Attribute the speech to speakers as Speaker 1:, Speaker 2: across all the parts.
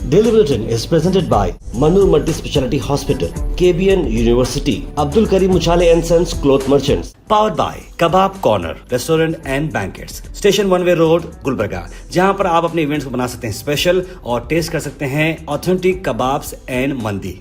Speaker 1: Daily Bulletin is presented by Manur Multi-Speciality Hospital, KBN University, Abdul Karim Uchale and Sons Cloth Merchants. Powered by Kebab Corner Restaurant and Banquets, Station One Way Road, Gulbarga, जहां पर आप अपने events को बना सकते हैं special और test कर सकते हैं ऑथेंटिक कबाब्स एंड मंदी।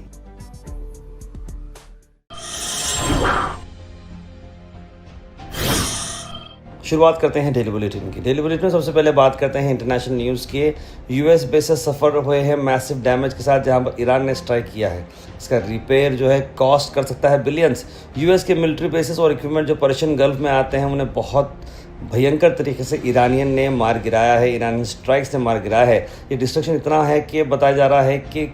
Speaker 1: शुरुआत करते हैं डेली बुलेटिन की। डेली बुलेटिन में सबसे पहले बात करते हैं इंटरनेशनल न्यूज़ के। यूएस बेसेस सफ़र हुए हैं मैसिव डैमेज के साथ, जहां पर ईरान ने स्ट्राइक किया है। इसका रिपेयर जो है कॉस्ट कर सकता है बिलियंस। यूएस के मिलिट्री बेसेस और इक्विपमेंट जो पर्शियन गल्फ में आते हैं उन्हें बहुत भयंकर तरीके से ईरानियन ने मार गिराया है, ईरानी स्ट्राइक्स ने मार गिराया है। ये डिस्ट्रक्शन इतना है कि बताया जा रहा है कि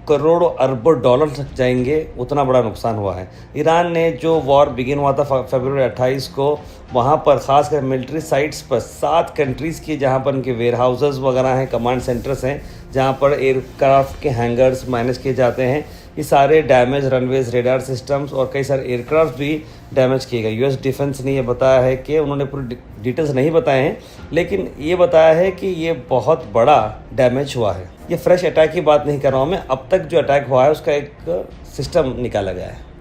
Speaker 1: करोड़ों अरबों डॉलर तक जाएंगे, उतना बड़ा नुकसान हुआ है। ईरान ने जो वॉर बिगिन हुआ था फरवरी 28 को, वहाँ पर ख़ासकर मिलिट्री साइट्स पर 7 कंट्रीज़ की, जहाँ पर उनके वेयर हाउसेस वगैरह हैं, कमांड सेंटर्स हैं, जहाँ पर एयरक्राफ्ट के हैंगर्स मैनेज किए जाते हैं, ये सारे डैमेज, रनवेज, रेडार सिस्टम्स और कई सारे एयरक्राफ्ट भी डैमेज किए गए। यूएस डिफेंस ने ये बताया है कि उन्होंने पूरी डिटेल्स नहीं बताए हैं, लेकिन ये बताया है कि ये बहुत बड़ा डैमेज हुआ है। ये फ्रेश अटैक की बात नहीं कर रहा हूँ मैं, अब तक जो अटैक हुआ है उसका एक सिस्टम निकाला गया है।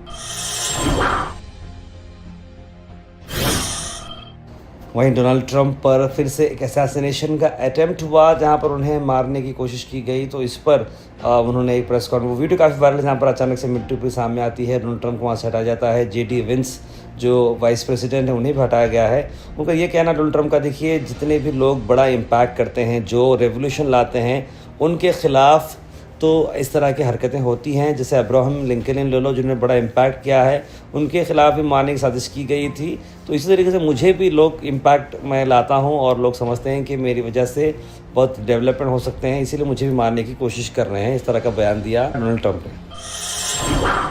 Speaker 1: वहीं डोनाल्ड ट्रंप पर फिर से एक असैसिनेशन का अटेम्प्ट हुआ, जहां पर उन्हें मारने की कोशिश की गई। तो इस पर उन्होंने एक प्रेस कॉन्फ्रेंस, वीडियो काफ़ी वायरल है, जहाँ पर अचानक से मिलिट्री पुलिस सामने आती है, डोनाल्ड ट्रंप को वहाँ से हटाया जाता है। जेडी विंस जो वाइस प्रेसिडेंट है उन्हें भी हटाया गया है। उनका ये कहना डोनाल्ड ट्रंप का, देखिए जितने भी लोग बड़ा इम्पैक्ट करते हैं, जो रेवोल्यूशन लाते हैं, उनके खिलाफ तो इस तरह की हरकतें होती हैं। जैसे अब्राहम लिंकन ले लो, जिन्होंने बड़ा इम्पैक्ट किया है, उनके खिलाफ भी मारने की साजिश की गई थी। तो इसी तरीके से मुझे भी लोग इम्पैक्ट मैं लाता हूं और लोग समझते हैं कि मेरी वजह से बहुत डेवलपमेंट हो सकते हैं, इसीलिए मुझे भी मारने की कोशिश कर रहे हैं। इस तरह का बयान दिया डोनाल्ड ट्रंप ने।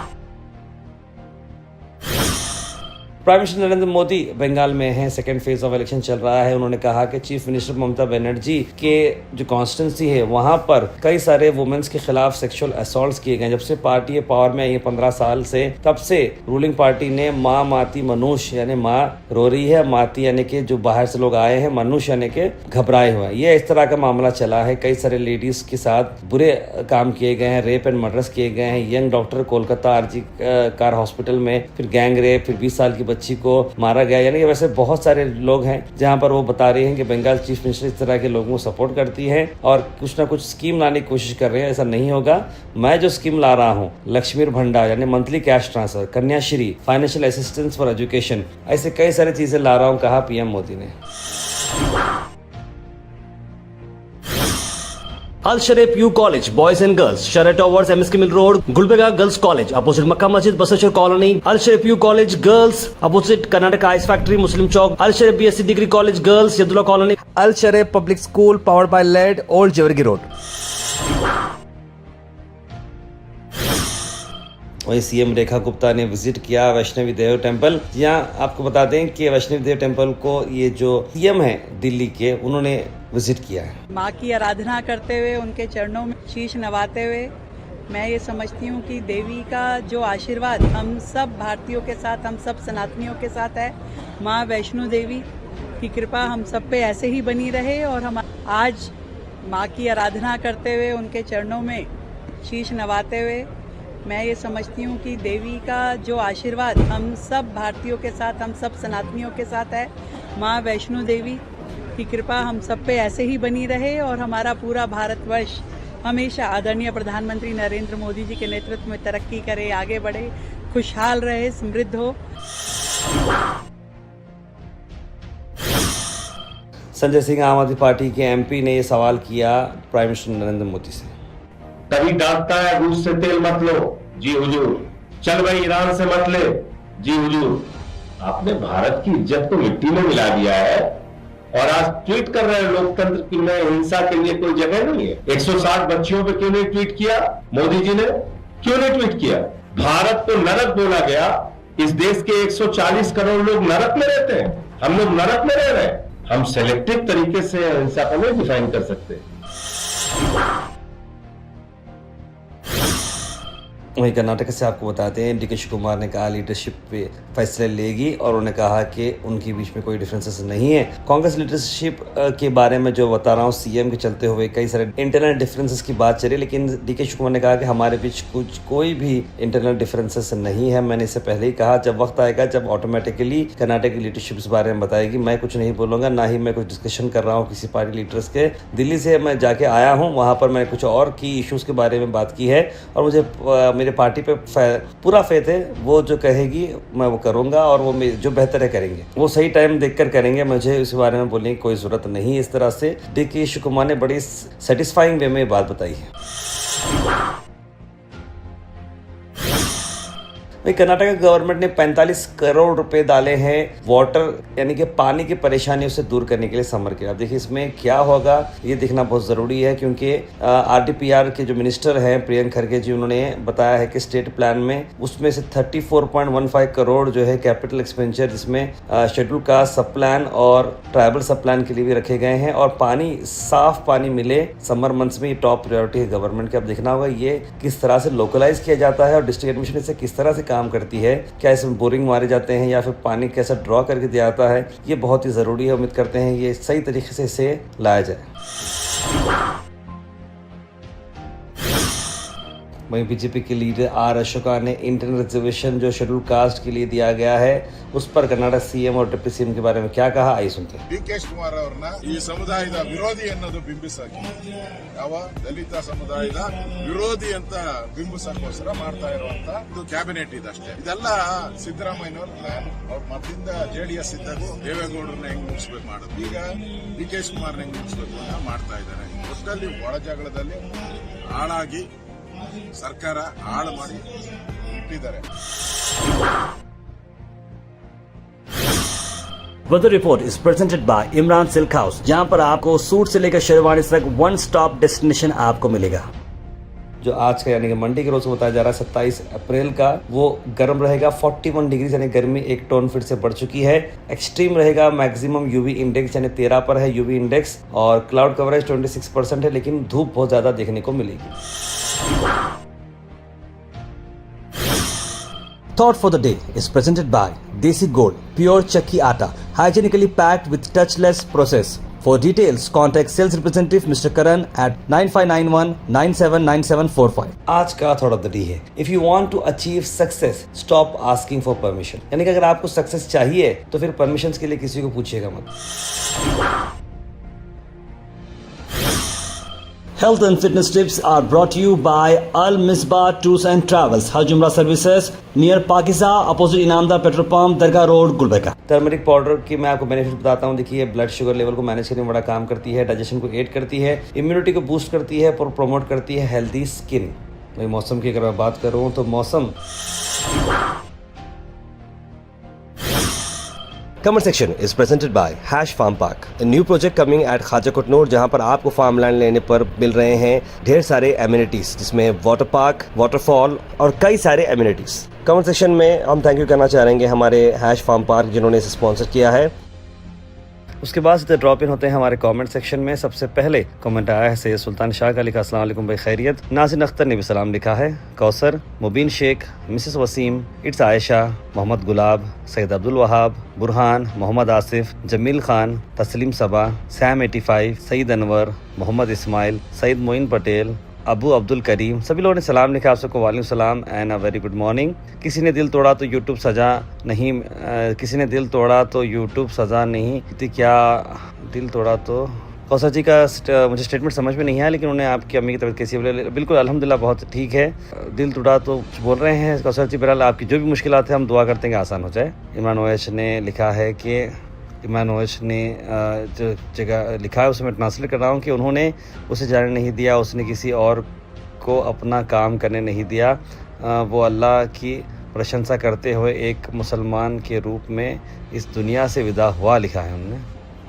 Speaker 1: प्राइम मिनिस्टर नरेंद्र मोदी बंगाल में हैं, सेकेंड फेज ऑफ इलेक्शन चल रहा है। उन्होंने कहा कि चीफ मिनिस्टर ममता बनर्जी के जो कॉन्स्टिट्यूंसी है वहां पर कई सारे वुमेन्स के खिलाफ सेक्सुअल असॉल्ट्स किए गए। जब से पार्टी पावर में आई है 15 साल से, तब से रूलिंग पार्टी ने माँ माती मनुष्य यानी माँ रो रही है, माती यानी कि जो बाहर से लोग आए हैं, मनुष्य यानी कि घबराए हुए हैं। ये इस तरह का मामला चला है। कई सारे लेडीज के साथ बुरे काम किए गए हैं, रेप एंड मर्डर्स किए गए हैं। Young doctor Kolkata RG Kar hospital में, फिर गैंग रेप, फिर 20 साल की बच्ची को मारा गया। यानी कि वैसे बहुत सारे लोग हैं जहां पर वो बता रहे हैं कि बंगाल चीफ मिनिस्टर इस तरह के लोगों को सपोर्ट करती है और कुछ ना कुछ स्कीम लाने की कोशिश कर रहे हैं। ऐसा नहीं होगा। मैं जो स्कीम ला रहा हूं, लक्ष्मीर भंडार यानी monthly cash transfer, Kanyashree, financial assistance for education, ऐसे कई सारी चीजें ला रहा हूं, कहा पीएम मोदी ने। Al Sharif U college boys and girls, शरट towers, MSK mill road, Gulbarga girls college opposite Makka Masjid, Basaveshwar colony. Al Sharif U college girls opposite Karnataka ice factory, Muslim Chowk. Al Sharif BSc degree college girls, Yadulla colony.
Speaker 2: Al Sharif public school powered by led, old Jewargi road.
Speaker 1: वहीं CM Rekha Gupta ने visit किया वैष्णवी देवी temple. यहाँ आपको बता दें कि वैष्णवी देवी temple को ये जो सीएम है दिल्ली के, उन्होंने विजिट किया है।
Speaker 3: माँ की आराधना करते हुए, उनके चरणों में शीश नवाते हुए मैं ये समझती हूँ कि देवी का जो आशीर्वाद हम सब भारतीयों के साथ, हम सब सनातनियों के साथ है। माँ वैष्णो देवी की कृपा हम सब पे ऐसे ही बनी रहे और हम आज माँ की आराधना करते हुए, उनके चरणों में शीश नवाते हुए मैं ये समझती हूँ कि देवी का जो आशीर्वाद हम सब भारतीयों के साथ, हम सब सनातनियों के साथ है। माँ वैष्णो देवी की कृपा हम सब पे ऐसे ही बनी रहे और हमारा पूरा भारतवर्ष हमेशा आदरणीय प्रधानमंत्री नरेंद्र मोदी जी के नेतृत्व में तरक्की करे, आगे बढ़े, खुशहाल रहे, समृद्ध हो।
Speaker 1: संजय सिंह आम आदमी पार्टी के एमपी ने ये सवाल किया प्राइम मिनिस्टर नरेंद्र मोदी से।
Speaker 4: कभी डांटता है रूस से तेल मत लो, जी हुजूर। चल भाई ईरान से मत ले, जी हुजूर। आपने भारत की इज्जत को मिट्टी में मिला दिया है और आज ट्वीट कर रहे हैं लोकतंत्र की में हिंसा के लिए कोई जगह नहीं है। 160 बच्चियों पे क्यों नहीं ट्वीट किया मोदी जी ने? क्यों नहीं ट्वीट किया? भारत को नरक बोला गया। इस देश के 140 करोड़ लोग नरक में रहते हैं, हम लोग नरक में रह रहे हैं। हम सेलेक्टिव तरीके से हिंसा को नहीं डिफाइन कर सकते।
Speaker 1: वहीं कर्नाटक से आपको बताते हैं DK शिवकुमार ने कहा लीडरशिप पे फैसले लेगी और उन्होंने कहा कि उनके बीच में कोई डिफरेंसेस नहीं है। कांग्रेस लीडरशिप के बारे में जो बता रहा हूँ CM के चलते हुए कई सारे इंटरनल डिफरेंसेस की बात चली, लेकिन DK शिवकुमार ने कहा कि हमारे बीच कोई भी इंटरनल डिफरेंसेस नहीं है। मैंने इससे पहले ही कहा जब वक्त आएगा जब ऑटोमेटिकली कर्नाटक की लीडरशिप इस बारे में बताएगी, मैं कुछ नहीं बोलूँगा, ना ही मैं कुछ डिस्कशन कर रहा हूँ किसी पार्टी लीडर्स के। दिल्ली से मैं जाके आया हूँ, वहाँ पर मैंने कुछ और की इश्यूज़ के बारे में बात की है और मुझे मेरे पार्टी पे पूरा फेथ है, वो जो कहेगी मैं वो करूँगा और वो जो बेहतर है करेंगे, वो सही टाइम देखकर करेंगे। मुझे इस बारे में बोलने की कोई ज़रूरत नहीं है। इस तरह से DK शिवकुमार ने बड़ी सेटिस्फाइंग वे में बात बताई है। वही कर्नाटक गवर्नमेंट ने 45 करोड़ रुपए डाले हैं वाटर यानी कि पानी की परेशानियों से दूर करने के लिए समर के। अब देखिए इसमें क्या होगा ये देखना बहुत ज़रूरी है, क्योंकि RDPR के जो मिनिस्टर हैं प्रियंक खरगे जी, उन्होंने बताया है कि स्टेट प्लान में उसमें से 34.15 करोड़ जो है कैपिटल एक्सपेंडिचर, जिसमें शेड्यूल कास्ट सब प्लान और ट्राइबल सब प्लान के लिए भी रखे गए हैं। और पानी, साफ पानी मिले समर मंथ्स में, ये टॉप प्रायोरिटी है गवर्नमेंट की। अब देखना होगा ये किस तरह से लोकलाइज किया जाता है और डिस्ट्रिक्ट एडमिनिस्ट्रेशन इससे किस तरह से काम करती है, क्या इसमें बोरिंग मारे जाते हैं या फिर पानी कैसा ड्रॉ करके दिया जाता है, ये बहुत ही ज़रूरी है। उम्मीद करते हैं ये सही तरीके से इसे लाया जाए। वहीं बीजेपी के लीडर R अशोका ने इंटरनल रिजर्वेशन जो शेड्यूल कास्ट के लिए दिया गया है उस पर कर्नाटक CM और डिप्टी CM के बारे में क्या कहा, आइए सुनते हैं।
Speaker 5: DK ಶಿವಕುಮಾರ್ ಅವರನ್ನ ಈ ಸಮುದಾಯದ ವಿರೋಧಿ ಅನ್ನೋದು ಬಿಂಬಿಸಕ್ಕೆ, ಯಾವ ದಲಿತ ಸಮುದಾಯದ ವಿರೋಧಿ ಅಂತ ಬಿಂಬಿಸಕ್ಕೋಸ್ಕರ ಮಾಡ್ತಾ ಇರುವಂತ ಇದು ಕ್ಯಾಬಿನೆಟ್ ಇದಷ್ಟೇ. ಇದೆಲ್ಲ ಸಿದ್ದರಾಮಯ್ಯನವ್ರ ಪ್ಲಾನ್. ಅವ್ರ ಮೊದಲಿಂದ JDS ಇದ್ದಾಗ ದೇವೇಗೌಡರನ್ನ ಹೆಂಗ್ ಮುಗಿಸ್ಬೇಕು ಮಾಡೋದು, ಈಗ DK ಶಿವಕುಮಾರ್ನ ಹೆಂಗ್ ಮುಗಿಸ್ಬೇಕು ಅಂತ ಮಾಡ್ತಾ ಇದ್ದಾರೆ. ಒಟ್ಟಲ್ಲಿ ಒಳ ಜಗಳದಲ್ಲಿ ಹಾಳಾಗಿ ಸರ್ಕಾರ ಹಾಳು ಮಾಡಿ ಇಟ್ಟಿದ್ದಾರೆ.
Speaker 2: Weather report is presented by Imran Silk House, जहां पर आपको सूट से लेकर शेरवानी तक वन स्टॉप डेस्टिनेशन आपको मिलेगा।
Speaker 1: जो आज का यानी कि मंडे के रोज को बताया जा रहा है 27 अप्रैल का, वो गर्म रहेगा 41 डिग्री, यानी गर्मी एक टोन फिर से बढ़ चुकी है। एक्सट्रीम रहेगा, मैक्सिमम UV इंडेक्स यानी 13 पर है UV इंडेक्स, और क्लाउड कवरेज 26% है, लेकिन धूप बहुत ज्यादा देखने को मिलेगी।
Speaker 2: Thought for the day is presented by Desi Gold, pure chakki atta, hygienically packed with touchless process. For details, contact sales representative Mr. Karan at 9591 979745.
Speaker 1: आज का थॉट ऑफ द डे है, if you want to achieve success stop asking for permission, यानी कि अगर आपको success चाहिए तो फिर परमिशन के लिए किसी को पूछिएगा मत।
Speaker 2: Health and fitness tips are brought to you by Al Misbah Tours and Travels, Hajj Umrah Services, near Pakiza, opposite Inamda Petrol Pump, Dargah Road, Gulbarga.
Speaker 1: Turmeric powder की मैं आपको बेनिफिट बताता हूँ। देखिए ब्लड शुगर लेवल को manage करने में बड़ा काम करती है, डाइजेशन को एड करती है, इम्यूनिटी को बूस्ट करती है और प्रमोट करती है हेल्दी स्किन। वही मौसम की अगर मैं बात करूँ तो मौसम
Speaker 6: Comment section is presented by Hash Farm Park, a new project coming at Khaja Kotnoor, जहां पर आपको फार्म लैंड लेने पर मिल रहे हैं ढेर सारे एमिनिटीज, जिसमें वाटर पार्क, वाटरफॉल और कई सारे एमिनिटीज। कमेंट सेक्शन में हम थैंक यू करना चाहेंगे हमारे हैश फार्म पार्क जिन्होंने इसे स्पॉन्सर किया है।
Speaker 1: उसके बाद से ड्रॉप इन होते हैं हमारे कमेंट सेक्शन में। सबसे पहले कमेंट आया है सैयद सुल्तान शाह का, लिखा अस्सलाम वालेकुम भाई खैरियत। नाज़िन अख्तर ने भी सलाम लिखा है। कौसर, मुबीन शेख, मिसेस वसीम, इट्स आयशा, मोहम्मद गुलाब, सैयद अब्दुल वहाब, बुरहान, मोहम्मद आसिफ, जमील खान, तस्लीम सबा, सैम 85, सईद अनवर, मोहम्मद इस्माइल, सईद मोइन पटेल, अबू अब्दुल करीम, सभी लोगों ने सलाम लिखा। आप सबको वालेकुम सलाम and a very good morning. किसी ने दिल तोड़ा तो यूट्यूब सजा नहीं, किसी ने दिल तोड़ा तो यूट्यूब सजा नहीं, क्या दिल तोड़ा तो। कौसर जी का मुझे स्टेटमेंट समझ में नहीं आया, लेकिन उन्हें आपकी अम्मी की तबीयत कैसी है? बिल्कुल अल्हम्दुलिल्लाह बहुत ठीक है। दिल तोड़ा तो बोल रहे हैं कौसर जी। बहरहाल आपकी जो भी मुश्किलात है हम दुआ करते हैं कि आसान हो जाए। इमरान ओएश ने लिखा है कि इमरान ओएश ने जो जगह लिखा है उसमें मैं ट्रांसलेट कर रहा हूँ कि उन्होंने उसे जाने नहीं दिया, उसने किसी और को अपना काम करने नहीं दिया, वो अल्लाह की प्रशंसा करते हुए एक मुसलमान के रूप में इस दुनिया से विदा हुआ, लिखा है उन्होंने।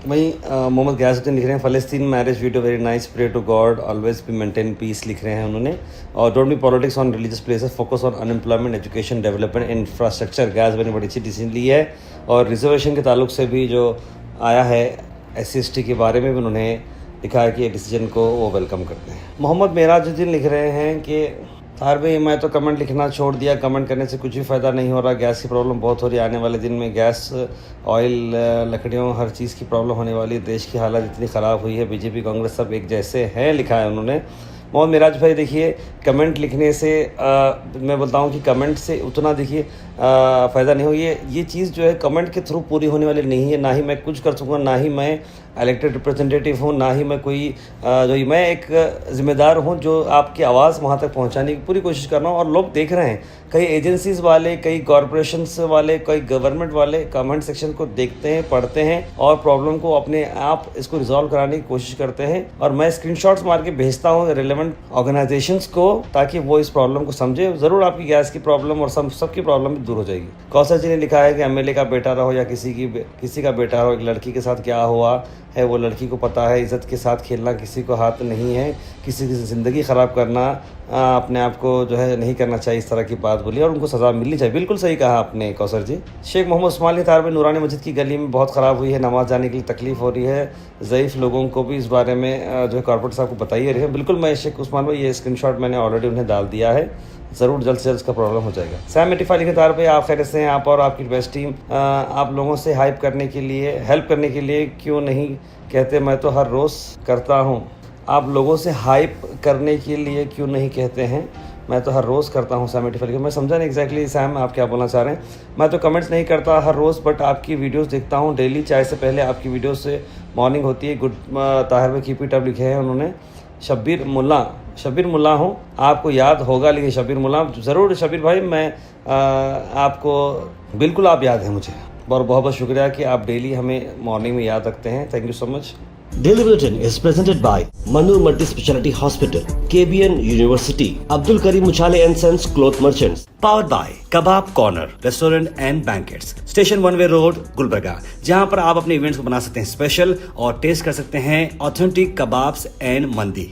Speaker 1: वहीं मोहम्मद गयासुद्दीन लिख रहे हैं फ़लस्तीन marriage video very nice, pray to God always be maintain peace, लिख रहे हैं उन्होंने। और don't be politics on religious places, focus on unemployment, education, development, infrastructure. Gas बनी बड़ी अच्छी डिसीजन ली है। और रिजर्वेशन के ताल्लुक से भी जो आया है SC/ST के बारे में भी उन्होंने लिखा है कि डिसीजन को वो वेलकम करते हैं। मोहम्मद मेराजुद्दीन लिख रहे हैं कि तार भाई मैं तो कमेंट लिखना छोड़ दिया, कमेंट करने से कुछ भी फ़ायदा नहीं हो रहा। गैस की प्रॉब्लम बहुत हो रही है, आने वाले दिन में गैस, ऑयल, लकड़ियों, हर चीज़ की प्रॉब्लम होने वाली है। देश की हालत इतनी ख़राब हुई है, बीजेपी कांग्रेस सब एक जैसे हैं, लिखा है उन्होंने। मोहम्मद मिराज भाई देखिए, कमेंट लिखने से मैं बोलता हूँ कि कमेंट से उतना देखिए फ़ायदा नहीं हो। ये चीज़ जो है कमेंट के थ्रू पूरी होने वाली नहीं है। ना ही मैं कुछ कर सकूँगा, ना ही मैं इलेक्टेड रिप्रेजेंटेटिव हूँ, ना ही मैं कोई मैं एक ज़िम्मेदार हूँ जो आपकी आवाज़ वहाँ तक पहुँचाने की पूरी कोशिश कर रहा हूँ। और लोग देख रहे हैं, कई एजेंसीज़ वाले, कई कॉरपोरेशंस वाले, कई गवर्नमेंट वाले कमेंट सेक्शन को देखते हैं, पढ़ते हैं और प्रॉब्लम को अपने आप इसको रिजॉल्व कराने की कोशिश करते हैं। और मैं स्क्रीनशॉट्स मार के भेजता हूँ रिलेवेंट ऑर्गेनाइजेशंस को, ताकि वो इस प्रॉब्लम को समझे। ज़रूर आपकी गैस की प्रॉब्लम और सबकी प्रॉब्लम दूर हो जाएगी। कौशल जी ने लिखा है कि एमएलए का बेटा रहो या किसी का बेटा रहो, एक लड़की के साथ क्या हुआ है वो लड़की को पता है। इज़्ज़त के साथ खेलना किसी को हाथ नहीं है, किसी की ज़िंदगी ख़राब करना अपने आप को जो है नहीं करना चाहिए। इस तरह की बात बोली और उनको सज़ा मिलनी चाहिए। बिल्कुल सही कहा आपने कौसर जी। शेख मोहम्मद उस्मान अली तार में नूरानी मस्जिद की गली में बहुत ख़राब हुई है, नमाज़ जाने के लिए तकलीफ़ हो रही है। ज़ईफ़ लोगों को भी इस बारे में जो है कॉर्पोरेट साहब को बताइए रहे हैं। बिल्कुल मैं शेख उस्मान भाई ये स्क्रीनशॉट मैंने ऑलरेडी उन्हें डाल दिया है, ज़रूर जल्द से जल्द इसका प्रॉब्लम हो जाएगा। सैम 85 लिखे तार पे आप खैर से हैं, आप और आपकी बेस्ट टीम आप लोगों से हेल्प करने के लिए क्यों नहीं कहते मैं तो हर रोज़ करता हूँ। आप लोगों से हाइप करने के लिए क्यों नहीं कहते हैं मैं तो हर रोज़ करता हूँ। सैम 85 मैं समझा नहीं एग्जैक्टली सैम आप क्या बोलना चाह रहे हैं। मैं तो कमेंट्स नहीं करता हर रोज़, बट आपकी वीडियोस देखता हूँ डेली, चाय से पहले आपकी वीडियोस से मॉर्निंग होती है। गुड ताहिर भाई कीप इट अप लिखे हैं उन्होंने। शब्बीर मुल्ला हूँ, आपको याद होगा लेकिन शब्बीर मुल्ला ज़रूर। शब्बीर भाई मैं आपको बिल्कुल आप याद हैं मुझे, और बहुत बहुत शुक्रिया कि आप डेली हमें मॉर्निंग में याद रखते हैं। Thank you so much.
Speaker 6: Daily Bulletin is presented by Manur Multi-Speciality Hospital, KBN University, Abdul Karim Muchale and Sons Cloth Merchants. Powered by Kebab Corner Restaurant and Banquets, Station One Way Road, Gulbarga, जहां पर आप अपने events को बना सकते हैं special और test कर सकते हैं ऑथेंटिक कबाब्स एंड मंदी।